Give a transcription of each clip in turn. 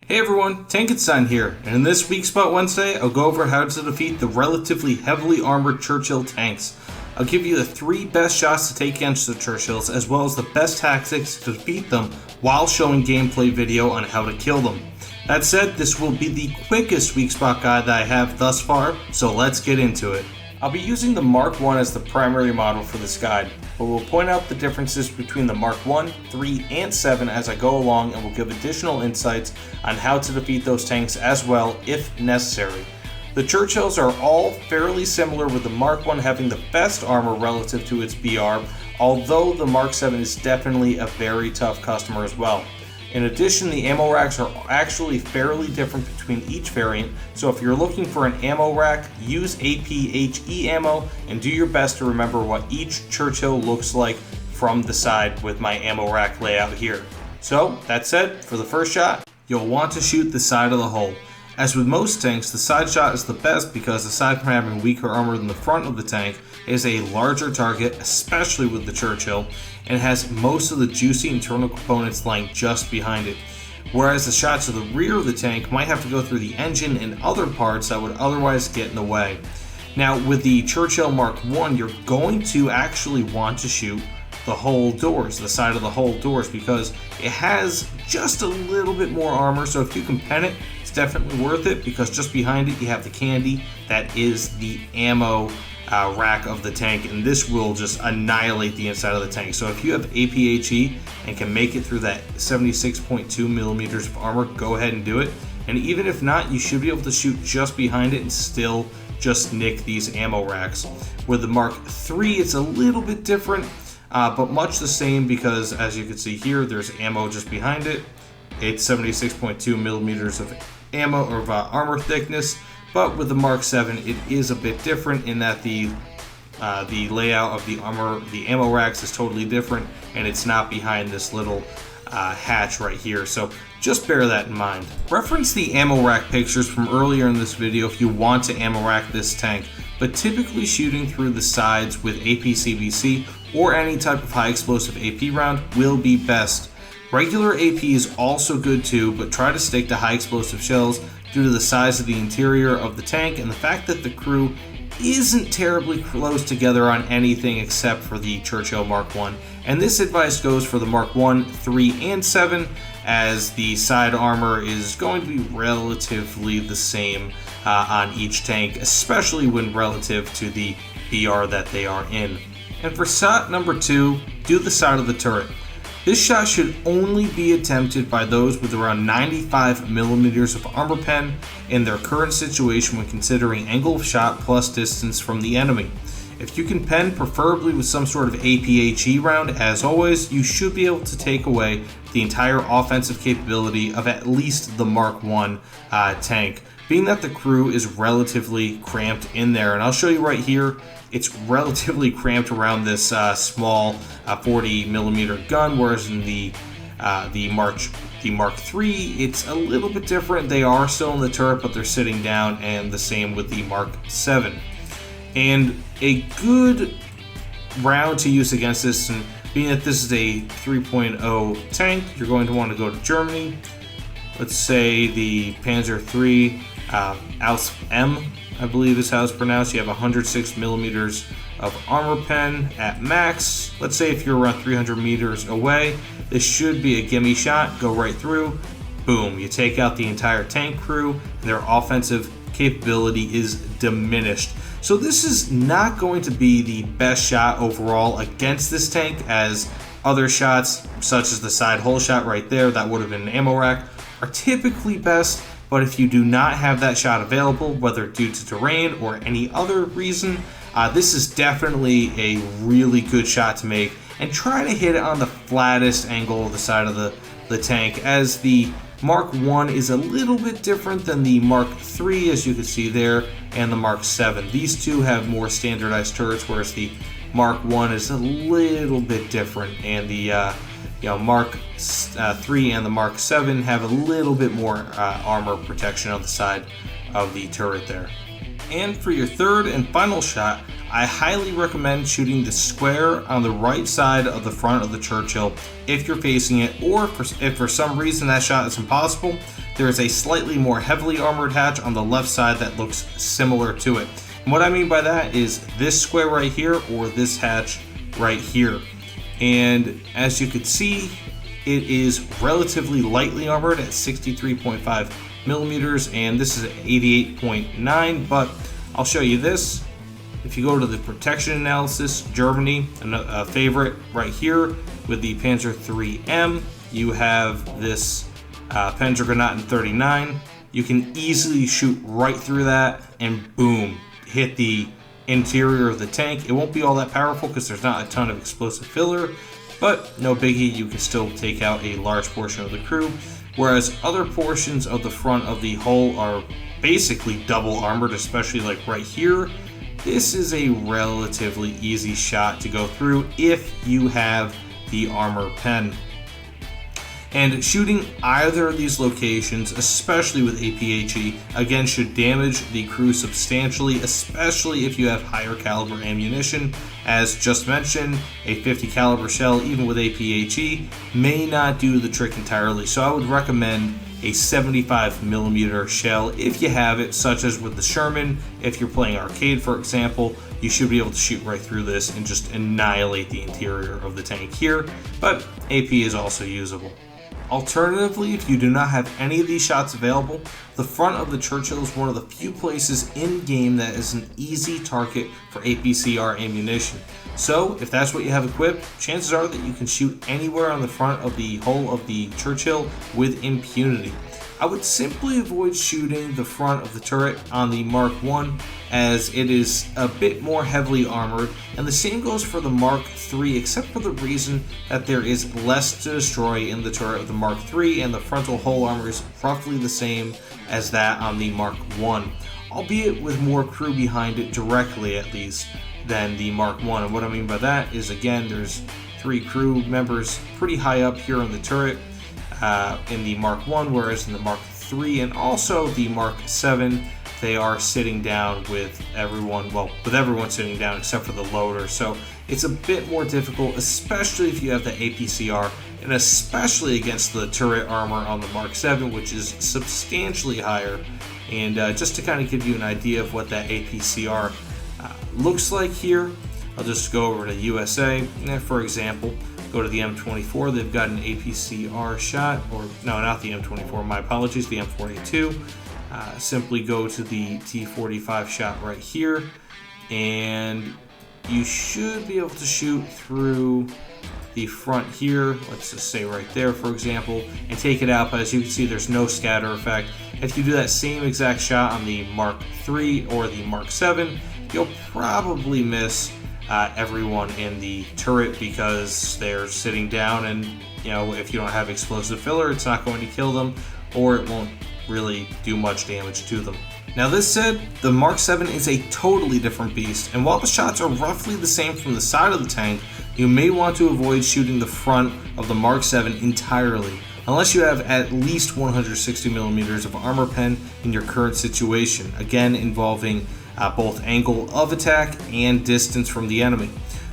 Hey everyone, Tankenstein here, and in this week's Spot Wednesday, I'll go over how to defeat the relatively heavily armored Churchill tanks. I'll give you the 3 best shots to take against the Churchills, as well as the best tactics to defeat them, while showing gameplay video on how to kill them. That said, this will be the quickest weak spot guide that I have thus far, so let's get into it. I'll be using the Mark 1 as the primary model for this guide, but we'll point out the differences between the Mark 1, 3, and 7 as I go along, and will give additional insights on how to defeat those tanks as well, if necessary. The Churchills are all fairly similar, with the Mark 1 having the best armor relative to its BR, although the Mark 7 is definitely a very tough customer as well. In addition, the ammo racks are actually fairly different between each variant, so if you're looking for an ammo rack, use APHE ammo and do your best to remember what each Churchill looks like from the side with my ammo rack layout here. So, that said, for the first shot, you'll want to shoot the side of the hull. As with most tanks, the side shot is the best because aside from having weaker armor than the front of the tank, it is a larger target, especially with the Churchill, and has most of the juicy internal components lying just behind it. Whereas the shot to the rear of the tank might have to go through the engine and other parts that would otherwise get in the way. Now with the Churchill Mark 1, you're going to actually want to shoot the hull doors, the side of the hull doors, because it has just a little bit more armor, so if you can pen it, it's definitely worth it, because just behind it you have the candy that is the ammo rack of the tank, and this will just annihilate the inside of the tank. So if you have APHE and can make it through that 76.2 millimeters of armor, go ahead and do it. And even if not, you should be able to shoot just behind it and still just nick these ammo racks. With the Mark III, it's a little bit different, but much the same, because as you can see here, there's ammo just behind it. It's 76.2 millimeters of ammo or armor thickness. But with the Mark 7, it is a bit different in that the layout of the ammo racks is totally different, and it's not behind this little hatch right here. So just bear that in mind. Reference the ammo rack pictures from earlier in this video if you want to ammo rack this tank, but typically shooting through the sides with APCBC or any type of high explosive AP round will be best. Regular AP is also good too, but try to stick to high explosive shells due to the size of the interior of the tank and the fact that the crew isn't terribly close together on anything except for the Churchill Mark 1. And this advice goes for the Mark 1, 3, and 7, as the side armor is going to be relatively the same on each tank, especially when relative to the BR that they are in. And for shot number 2, do the side of the turret. This shot should only be attempted by those with around 95 millimeters of armor pen in their current situation when considering angle of shot plus distance from the enemy. If you can pen, preferably with some sort of APHE round, as always, you should be able to take away the entire offensive capability of at least the Mark 1 tank, being that the crew is relatively cramped in there. And I'll show you right here, it's relatively cramped around this small 40 millimeter gun, whereas in the Mark III, it's a little bit different. They are still in the turret, but they're sitting down, and the same with the Mark 7. And a good round to use against this, and being that this is a 3.0 tank, you're going to want to go to Germany. Let's say the Panzer III Aus M, I believe is how it's pronounced. You have 106 millimeters of armor pen at max. Let's say if you're around 300 meters away, this should be a gimme shot. Go right through, boom, you take out the entire tank crew, and their offensive capability is diminished. So this is not going to be the best shot overall against this tank, as other shots, such as the side hull shot right there, that would have been an ammo rack, are typically best. But if you do not have that shot available, whether due to terrain or any other reason, this is definitely a really good shot to make, and try to hit it on the flattest angle of the side of the tank, as the Mark 1 is a little bit different than the Mark III, as you can see there, and the Mark 7. These two have more standardized turrets, whereas the Mark 1 is a little bit different, and the Mark 3 and the Mark 7 have a little bit more armor protection on the side of the turret there. And for your third and final shot, I highly recommend shooting the square on the right side of the front of the Churchill if you're facing it, or if for some reason that shot is impossible, there is a slightly more heavily armored hatch on the left side that looks similar to it. And what I mean by that is this square right here or this hatch right here. And as you can see, it is relatively lightly armored at 63.5 millimeters, and this is at 88.9, but I'll show you this. If you go to the protection analysis, Germany, a favorite right here with the Panzer IIIM, you have this Panzergranaten 39. You can easily shoot right through that and boom, hit the interior of the tank. It won't be all that powerful because there's not a ton of explosive filler, but no biggie, you can still take out a large portion of the crew, whereas other portions of the front of the hull are basically double armored, especially like right here. This is a relatively easy shot to go through if you have the armor pen. And shooting either of these locations, especially with APHE, again should damage the crew substantially, especially if you have higher caliber ammunition. As just mentioned, a 50 caliber shell, even with APHE, may not do the trick entirely. So I would recommend a 75 millimeter shell if you have it, such as with the Sherman. If you're playing arcade, for example, you should be able to shoot right through this and just annihilate the interior of the tank here, but AP is also usable. Alternatively, if you do not have any of these shots available, the front of the Churchill is one of the few places in-game that is an easy target for APCR ammunition. So, if that's what you have equipped, chances are that you can shoot anywhere on the front of the hull of the Churchill with impunity. I would simply avoid shooting the front of the turret on the Mark I, as it is a bit more heavily armored, and the same goes for the Mark III, except for the reason that there is less to destroy in the turret of the Mark III, and the frontal hull armor is roughly the same as that on the Mark I, albeit with more crew behind it directly at least than the Mark I. And what I mean by that is, again, there's 3 crew members pretty high up here in the turret in the Mark I, whereas in the Mark III and also the Mark VII, they are sitting down with everyone, well, with everyone sitting down except for the loader. So it's a bit more difficult, especially if you have the APCR, and especially against the turret armor on the Mark VII, which is substantially higher. And just to kind of give you an idea of what that APCR looks like here, I'll just go over to USA, for example. Go to the M24, they've got an APCR shot, or no, not the M24, my apologies, the M4A2. Simply go to the T45 shot right here, and you should be able to shoot through the front here, let's just say right there, for example, and take it out. But as you can see, there's no scatter effect. If you do that same exact shot on the Mark III or the Mark VII, you'll probably miss everyone in the turret because they're sitting down, and you know, if you don't have explosive filler, it's not going to kill them, or it won't really do much damage to them. Now, this said, the Mark VII is a totally different beast, and while the shots are roughly the same from the side of the tank, you may want to avoid shooting the front of the Mark VII entirely, unless you have at least 160 millimeters of armor pen in your current situation, again involving both angle of attack and distance from the enemy.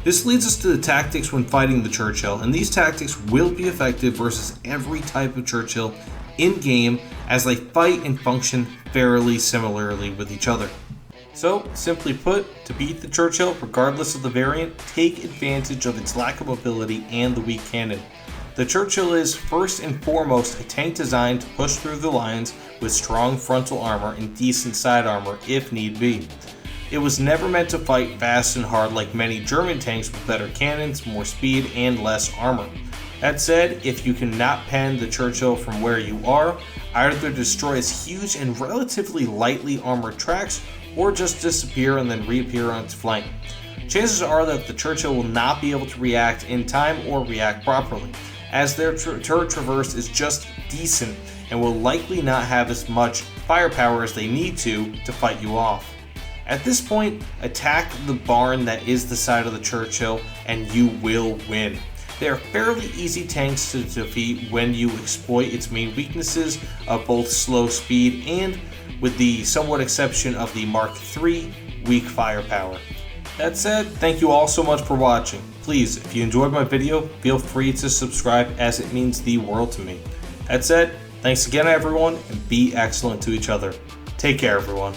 This leads us to the tactics when fighting the Churchill, and these tactics will be effective versus every type of Churchill in-game, as they fight and function fairly similarly with each other. So, simply put, to beat the Churchill, regardless of the variant, take advantage of its lack of mobility and the weak cannon. The Churchill is, first and foremost, a tank designed to push through the lines with strong frontal armor and decent side armor if need be. It was never meant to fight fast and hard like many German tanks with better cannons, more speed, and less armor. That said, if you cannot pen the Churchill from where you are, either destroy its huge and relatively lightly armored tracks, or just disappear and then reappear on its flank. Chances are that the Churchill will not be able to react in time or react properly, as their turret traverse is just decent and will likely not have as much firepower as they need to fight you off. At this point, attack the barn that is the side of the Churchill and you will win. They are fairly easy tanks to defeat when you exploit its main weaknesses of both slow speed and, with the somewhat exception of the Mark III, weak firepower. That said, thank you all so much for watching. Please, if you enjoyed my video, feel free to subscribe as it means the world to me. That said, Thanks again, everyone, and be excellent to each other. Take care, everyone.